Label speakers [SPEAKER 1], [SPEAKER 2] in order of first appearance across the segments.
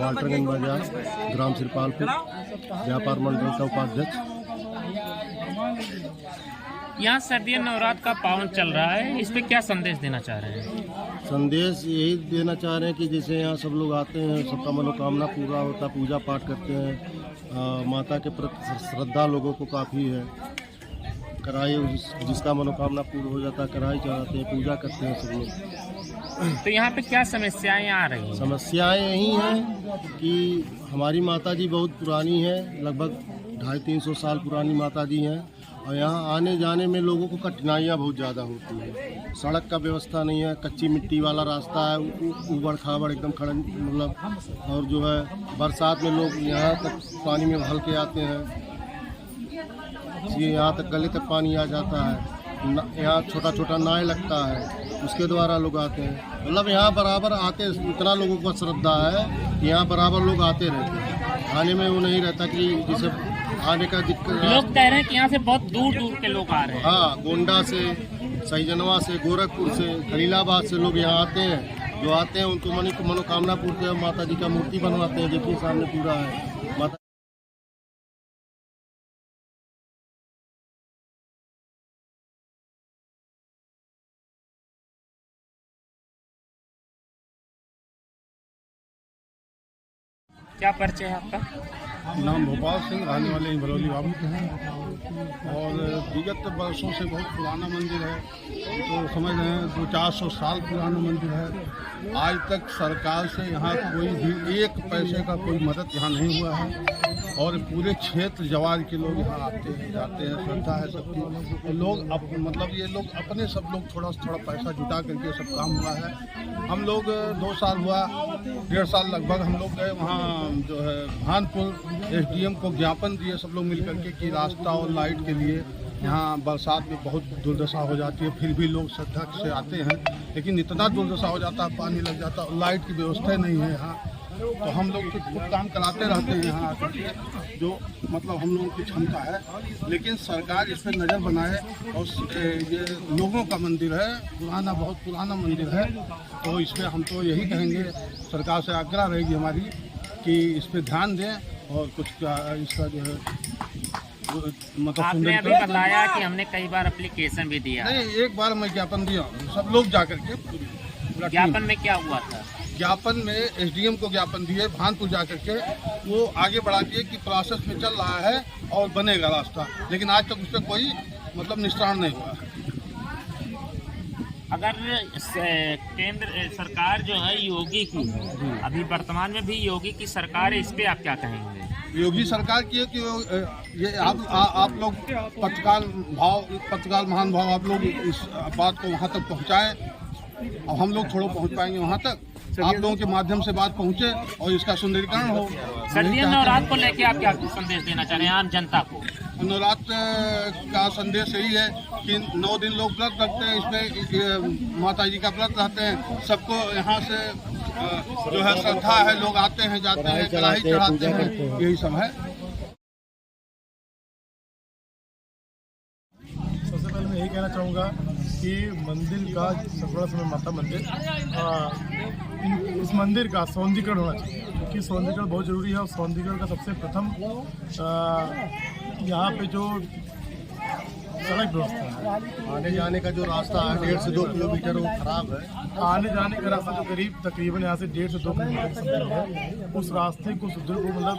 [SPEAKER 1] वाल्टरगंज बाजार, ग्राम श्रीपालपुर, व्यापार मंडल का उपाध्यक्ष।
[SPEAKER 2] यहाँ सर्दी नवरात्र का पावन चल रहा है, इस पे क्या संदेश देना चाह रहे हैं?
[SPEAKER 1] संदेश यही देना चाह रहे हैं कि जैसे यहाँ सब लोग आते हैं, सबका मनोकामना पूरा होता, पूजा पाठ करते हैं, माता के प्रति श्रद्धा लोगों को काफ़ी है। कराई जिसका मनोकामना पूर्ण हो जाता है, कराई चढ़ाते हैं, पूजा करते हैं सब लोग।
[SPEAKER 2] तो यहाँ पे क्या समस्याएं आ रही हैं?
[SPEAKER 1] समस्याएं यही हैं कि हमारी माता जी बहुत पुरानी है, लगभग 250-300 साल पुरानी माता जी हैं, और यहाँ आने जाने में लोगों को कठिनाइयाँ बहुत ज़्यादा होती हैं। सड़क का व्यवस्था नहीं है, कच्ची मिट्टी वाला रास्ता है, ऊबड़ खाबड़ एकदम खड़न मतलब, और जो है बरसात में लोग यहाँ तक पानी में भल के आते हैं, यहाँ तक गले तक पानी आ जाता है। यहाँ छोटा छोटा नाव लगता है, उसके द्वारा लोग आते हैं। मतलब यहाँ बराबर आते, इतना लोगों को श्रद्धा है कि यहाँ बराबर लोग आते रहते हैं। आने में वो नहीं रहता कि जैसे आने का दिक्कत।
[SPEAKER 2] लोग कह रहे हैं कि यहाँ से बहुत दूर दूर के लोग आ रहे हैं।
[SPEAKER 1] हाँ, गोंडा से, सईजनवा से, गोरखपुर से, खलीलाबाद से लोग यहाँ आते हैं। जो आते हैं उनको मनोकामना पूर्ति है, माता जी का मूर्ति बनवाते हैं। देखिए सामने पूरा है माता।
[SPEAKER 2] क्या परिचय है आपका?
[SPEAKER 3] नाम भोपाल सिंह, रहने वाले भरौली बाबू के हैं, और विगत वर्षों से बहुत पुराना मंदिर है। तो समझ रहे हैं 200-400 साल पुराना मंदिर है। आज तक सरकार से यहाँ कोई भी एक पैसे का कोई मदद यहाँ नहीं हुआ है, और पूरे क्षेत्र जवार के लोग यहाँ आते हैं जाते हैं, श्रद्धा है सबकी। तो लोग मतलब ये लोग अपने सब लोग थोड़ा पैसा जुटा करके सब काम हुआ है। हम लोग 2 साल हुआ, 1.5 साल लगभग हम लोग गए वहाँ जो है भानपुर, SDM को ज्ञापन दिए सब लोग मिल करके कि रास्ता और लाइट के लिए यहाँ बरसात में बहुत दुर्दशा हो जाती है। फिर भी लोग श्रद्धा से आते हैं, लेकिन इतना दुर्दशा हो जाता है, पानी लग जाता है, लाइट की व्यवस्था नहीं है यहाँ। तो हम लोग कुछ काम कराते रहते हैं यहाँ आकर के, जो मतलब हम लोगों की क्षमता है। लेकिन सरकार इस पर नज़र बनाए, और ये लोगों का मंदिर है, पुराना, बहुत पुराना मंदिर है। तो इस पर हम तो यही कहेंगे, सरकार से आग्रह रहेगी हमारी कि इस पर ध्यान दें, और कुछ इसका जो है मतलब।
[SPEAKER 2] आपने अभी बताया कि हमने कई बार एप्लीकेशन भी दिया।
[SPEAKER 3] नहीं, एक बार मैं ज्ञापन दिया, सब लोग जा करके।
[SPEAKER 2] ज्ञापन में क्या हुआ था?
[SPEAKER 3] ज्ञापन में SDM को ज्ञापन दिए, भानपुर जा करके वो आगे बढ़ा दिए कि प्रोसेस में चल रहा है और बनेगा रास्ता, लेकिन आज तक उस पर कोई मतलब निस्तारण नहीं हुआ है।
[SPEAKER 2] अगर केंद्र सरकार जो है योगी की, अभी वर्तमान में भी योगी की सरकार है, इस पे आप क्या कहेंगे?
[SPEAKER 3] योगी सरकार की है कि ये आप लोग पत्रकार महान भाव, आप लोग इस बात को वहाँ तक पहुँचाएं। अब हम लोग थोड़ा पहुँच पाएंगे वहाँ तक, आप लोगों के माध्यम से बात पहुँचे और इसका सुंदरीकरण हो।
[SPEAKER 2] सर्दी नवरात्र को लेके आप क्या संदेश देना चाह रहे हैं आम जनता को?
[SPEAKER 3] नवरात्र का संदेश यही है कि 9 दिन लोग व्रत रखते हैं, इसमें माता जी का व्रत रहते हैं। सबको यहाँ से जो है श्रद्धा है, लोग आते हैं जाते हैं, कढ़ाई चढ़ाते हैं, यही सब है।
[SPEAKER 4] सबसे पहले मैं यही कहना चाहूँगा कि मंदिर का सबसे समय माता मंदिर, इस मंदिर का सौंदर्यीकरण होना चाहिए, क्योंकि सौंदर्यीकरण बहुत ज़रूरी है। और सौंदर्यीकरण का सबसे प्रथम यहाँ पे जो सड़क व्यवस्था है,
[SPEAKER 1] आने जाने का जो रास्ता है 1.5 से 2 किलोमीटर वो खराब है।
[SPEAKER 4] आने जाने का रास्ता जो तकरीबन यहाँ से 1.5 से 2 किलोमीटर समथिंग है, उस रास्ते को सुदृढ़ को मतलब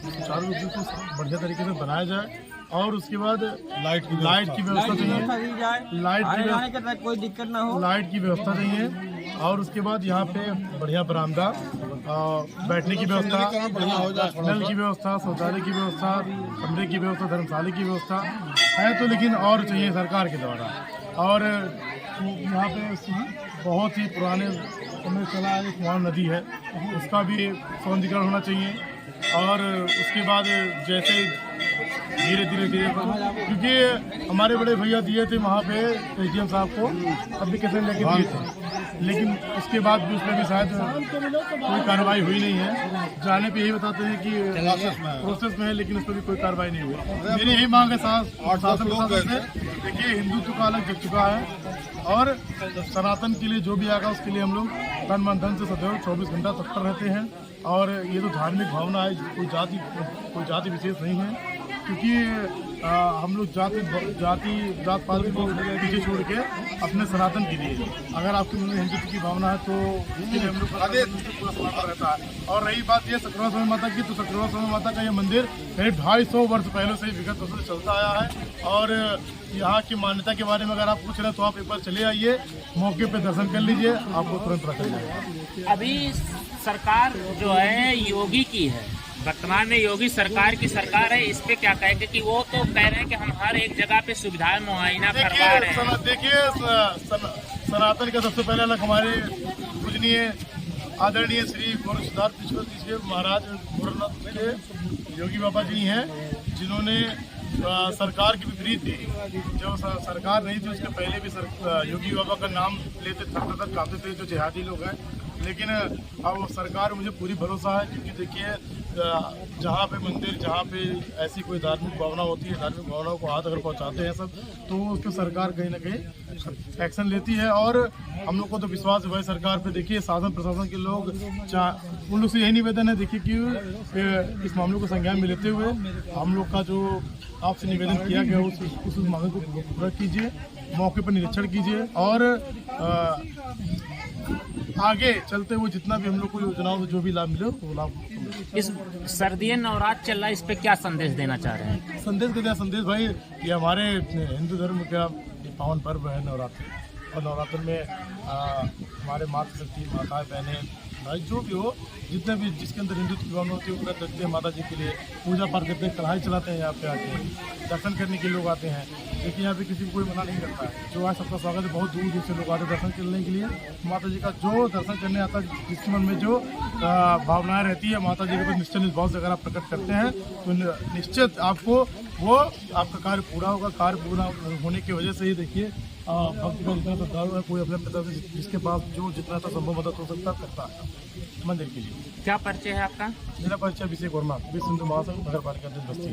[SPEAKER 4] सुचारू रूप से बढ़िया तरीके से बनाया जाए। और उसके बाद लाइट की व्यवस्था चाहिए,
[SPEAKER 5] कोई दिक्कत ना हो,
[SPEAKER 4] लाइट की व्यवस्था चाहिए। और उसके बाद यहाँ पे बढ़िया बरामदा, बैठने की व्यवस्था, नल की व्यवस्था, शौचालय की व्यवस्था, कमरे की व्यवस्था, धर्मशाला की व्यवस्था है तो, लेकिन और चाहिए सरकार के द्वारा। और यहाँ पे बहुत ही पुराने समय चला है कुआं नदी है, उसका भी सौंदर्यीकरण होना चाहिए। और उसके बाद जैसे धीरे धीरे क्योंकि हमारे बड़े भैया दिए थे वहाँ पे SDM साहब को एप्लीकेशन लेके दिए थे, लेकिन उसके बाद भी उसमें भी शायद कोई कार्रवाई हुई नहीं है। जाने पे यही बताते हैं कि प्रोसेस में है, लेकिन उस पर भी कोई कार्रवाई नहीं हुई। मेरी यही मांग है शासन प्रशासन से, देखिए हिंदुत्व का अलग जग चुका है और सनातन के लिए जो भी आएगा उसके लिए हम लोग तन मन धन से सदैव 24 घंटा तत्पर रहते हैं। और ये तो धार्मिक भावना है, कोई जाति विशेष नहीं है, क्योंकि हम लोग जात पात को पीछे छोड़ के अपने सनातन के लिए, अगर आपके मन में हिंदुत्व की भावना है तो उसके लिए हम लोग पूरा समर्पण रहता है। और रही बात ये सकरवा समय माता की, तो सकरवा समय माता का ये मंदिर करीब 250 वर्ष पहले से विगत वर्षों से चलता आया है। और यहाँ की मान्यता के बारे में अगर आप पूछ रहे हैं तो आप एक बार चले आइए, मौके पे दर्शन कर लीजिए, आपको तुरंत पता चल जाएगा।
[SPEAKER 2] अभी सरकार जो है योगी की है, वर्तमान में योगी सरकार की सरकार है, इस पे क्या कहेंगे? कि वो तो कह रहे हैं कि हम हर एक जगह पे सुविधाएं मुआयना करवा रहे हैं।
[SPEAKER 4] देखिए सनातन का सबसे पहले अलग हमारे पूजनीय आदरणीय श्री गौर सिद्धार्थ जी महाराज गोरखनाथ के योगी बाबा जी हैं, जिन्होंने सरकार की विपरीत थी। जो सरकार नहीं थी उसके पहले भी योगी बाबा का नाम लेते थर कांपते थे जो जिहादी लोग हैं। लेकिन अब सरकार मुझे पूरी भरोसा है, क्योंकि देखिए जहाँ पे मंदिर, जहाँ पे ऐसी कोई धार्मिक भावना होती है, धार्मिक भावनाओं को हाथ अगर पहुँचाते हैं सब, तो उस पर सरकार कहीं ना कहीं एक्शन लेती है। और हम लोग को तो विश्वास है भाई सरकार पे। देखिए शासन प्रशासन के लोग उन लोग से यही निवेदन है, देखिए कि इस मामले को संज्ञान में लेते हुए हम लोग का जो आपसे निवेदन किया गया उस मांग को पूरा कीजिए, मौके पर निरीक्षण कीजिए और आगे चलते हुए जितना भी हम लोग को योजनाओं से जो भी लाभ मिले वो लाभ।
[SPEAKER 2] इस सर्दी नवरात्र चल रहा है, इस पे क्या संदेश देना चाह रहे हैं?
[SPEAKER 4] संदेश का क्या संदेश भाई, ये हमारे हिंदू धर्म का पावन पर्व है नवरात्रि। और नवरात्र में हमारे मातृशक्ति माताएं बहनें भाई जो भी हो, जितने भी जिसके अंदर हिंदुत्व की भावना होती है वो करते हैं, माता जी के लिए पूजा पाठ करते हैं, कढ़ाई चलाते हैं, यहाँ पे आके दर्शन करने के लोग आते हैं। लेकिन यहाँ पे किसी को कोई मना नहीं करता है। जो आज सबका स्वागत है, बहुत दूर दूर से लोग आते हैं दर्शन करने के लिए। माता जी का जो दर्शन करने आता है, जिसके मन में जो भावनाएं रहती है माता जी के प्रति निश्चित भाव से अगर आप प्रकट करते हैं तो निश्चित आपको वो आपका कार्य पूरा होगा। कार्य पूरा होने की वजह से ही देखिए भक्त का जितना श्रद्धालु है, कोई अपने पिता से जिसके पास जो जितना सा संभव मदद हो सकता करता है मंदिर के लिए।
[SPEAKER 2] क्या परिचय है आपका?
[SPEAKER 4] मेरा परिचय अभिषेक वर्मा, विश्व हिंदू महासंघ नगर पालिका अध्यक्ष बस्ती।